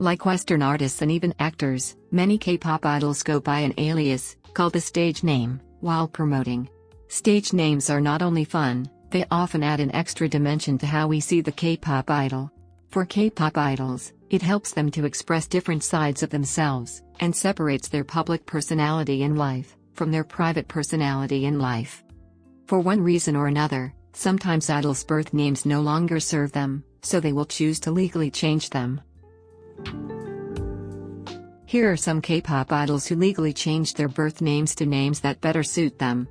Like Western artists and even actors, many K-pop idols go by an alias, called a stage name, while promoting. Stage names are not only fun, they often add an extra dimension to how we see the K-pop idol. For K-pop idols, it helps them to express different sides of themselves, and separates their public personality in life from their private personality in life. For one reason or another, sometimes idols' birth names no longer serve them, so they will choose to legally change them. Here are some K-pop idols who legally changed their birth names to names that better suit them.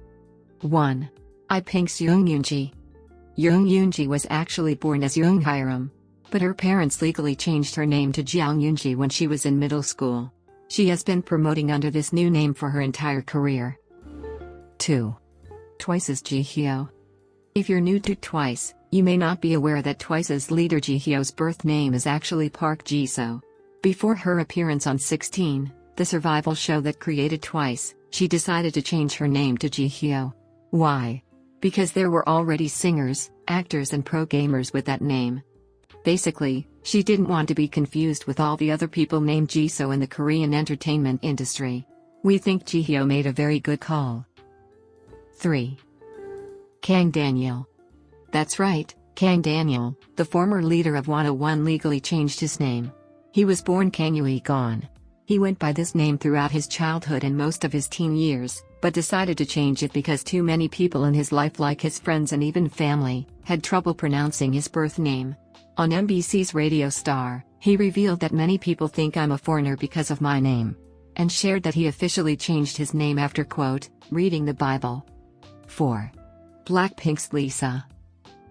1. I-Pink's Yoongi. Yoongi was actually born as Yoonghyeram, but her parents legally changed her name to Yoongi when she was in middle school. She has been promoting under this new name for her entire career. 2. Twice's Jihyo. If you're new to Twice, you may not be aware that Twice's leader Jihyo's birth name is actually Park Jisoo. Before her appearance on 16, the survival show that created Twice, she decided to change her name to Jihyo. Why? Because there were already singers, actors and pro gamers with that name. Basically, she didn't want to be confused with all the other people named Jisoo in the Korean entertainment industry. We think Jihyo made a very good call. 3. Kang Daniel. That's right, Kang Daniel, the former leader of 101 legally changed his name. He was born Kang Yui-gon. He went by this name throughout his childhood and most of his teen years, but decided to change it because too many people in his life, like his friends and even family, had trouble pronouncing his birth name. On MBC's Radio Star, he revealed that many people think I'm a foreigner because of my name, and shared that he officially changed his name after, quote, reading the Bible. 4. Blackpink's Lalisa.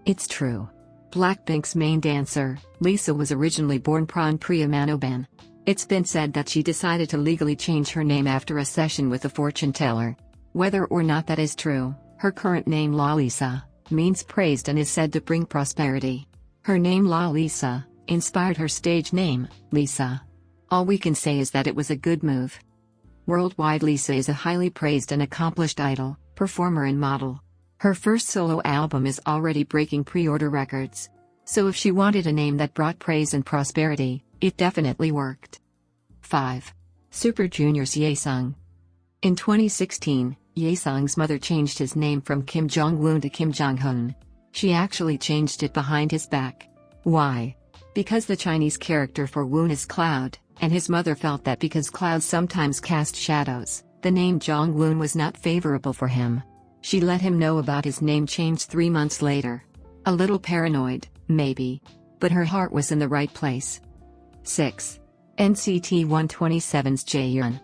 It's true. Blackpink's main dancer, Lalisa, was originally born Priya Manoban. It's been said that she decided to legally change her name after a session with a fortune teller. Whether or not that is true, her current name Lalisa means praised and is said to bring prosperity. Her name Lalisa inspired her stage name, Lisa. All we can say is that it was a good move. Worldwide, Lisa is a highly praised and accomplished idol, performer and model. Her first solo album is already breaking pre-order records. So if she wanted a name that brought praise and prosperity, it definitely worked. 5. Super Junior's Yaesung. In 2016, Yaesung's mother changed his name from Kim Jong-woon to Kim Jong-hun. She actually changed it behind his back. Why? Because the Chinese character for Woon is Cloud, and his mother felt that because clouds sometimes cast shadows, the name Jong-woon was not favorable for him. She let him know about his name change 3 months later. A little paranoid, maybe. But her heart was in the right place. 6. NCT 127's Jaehyun.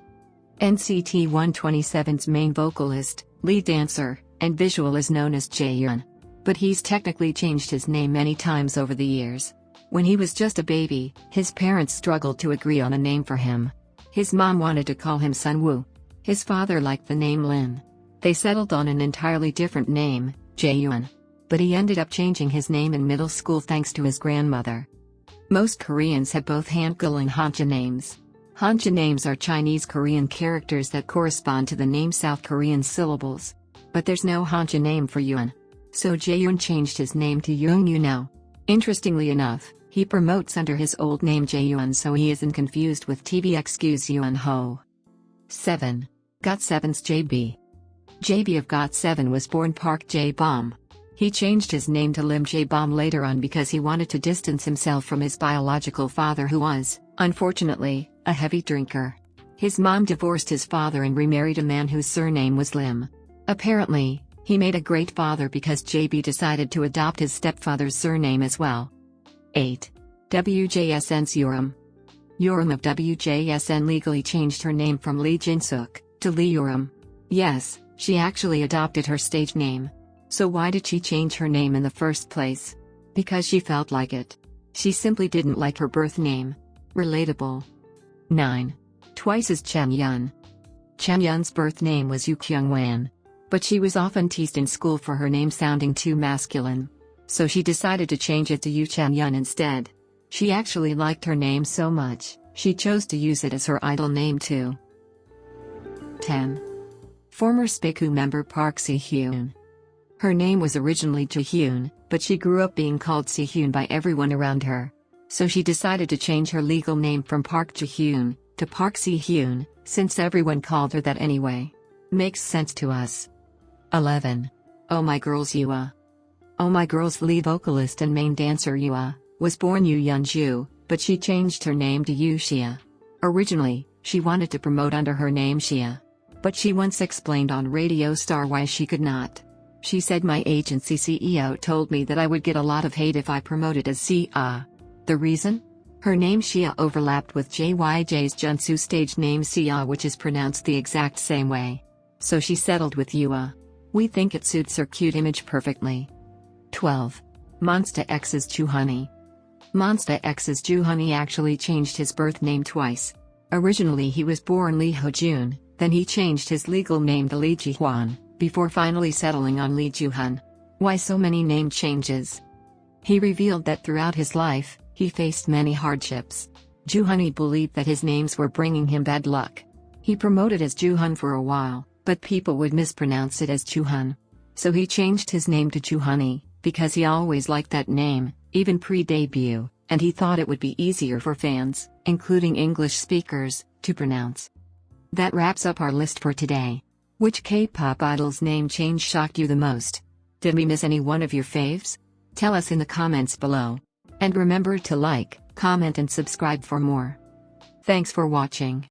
NCT 127's main vocalist, lead dancer, and visual is known as Jaehyun. But he's technically changed his name many times over the years. When he was just a baby, his parents struggled to agree on a name for him. His mom wanted to call him Sunwoo. His father liked the name Lin. They settled on an entirely different name, Jaehyun. But he ended up changing his name in middle school thanks to his grandmother. Most Koreans have both Hangul and Hanja names. Hanja names are Chinese Korean characters that correspond to the name South Korean syllables. But there's no Hanja name for Yoon. So Jaehyun changed his name to Yoongyoo now. Interestingly enough, he promotes under his old name Jaehyun so he isn't confused with TVXQ's Yoon Ho. 7. GOT7's JB. JB of GOT7 was born Park Jae-bom. He changed his name to Lim Jae-bom later on because he wanted to distance himself from his biological father, who was, unfortunately, a heavy drinker. His mom divorced his father and remarried a man whose surname was Lim. Apparently, he made a great father because JB decided to adopt his stepfather's surname as well. 8. WJSN's Yoram. Yoram of WJSN legally changed her name from Lee Jin-suk to Lee Yoram. Yes, she actually adopted her stage name. So why did she change her name in the first place? Because she felt like it. She simply didn't like her birth name. Relatable. 9. Twice's Chanyeon. Chanyeon's birth name was Yoo Kyung-wan. But she was often teased in school for her name sounding too masculine. So she decided to change it to Yoo Chanyeon instead. She actually liked her name so much, she chose to use it as her idol name too. 10. Former Spiku member Park Si-hyun. Her name was originally Jaehyun, but she grew up being called Si-hyun by everyone around her. So she decided to change her legal name from Park Ji-hyun to Park Si-hyun, since everyone called her that anyway. Makes sense to us. 11. Oh My Girls Yua. Oh My Girls lead vocalist and main dancer Yua was born Yoo Yeon-ju, but she changed her name to Yoo Shia. Originally, she wanted to promote under her name Shia. But she once explained on Radio Star why she could not. She said, "My agency CEO told me that I would get a lot of hate if I promoted as Sia." The reason? Her name Shia overlapped with JYJ's Junsu stage name Sia, which is pronounced the exact same way. So she settled with Yua. We think it suits her cute image perfectly. 12. Monsta X's Joohoney. Monsta X's Joohoney actually changed his birth name twice. Originally he was born Lee Ho-jun, then he changed his legal name to Lee Ji-hwan, before finally settling on Lee Joo-hun. Why so many name changes? He revealed that throughout his life, he faced many hardships. Joohoney believed that his names were bringing him bad luck. He promoted as Joo-hun for a while, but people would mispronounce it as Joo-hun. So he changed his name to Joohoney, because he always liked that name, even pre-debut, and he thought it would be easier for fans, including English speakers, to pronounce. That wraps up our list for today. Which K-pop idol's name change shocked you the most? Did we miss any one of your faves? Tell us in the comments below. And remember to like, comment and subscribe for more. Thanks for watching.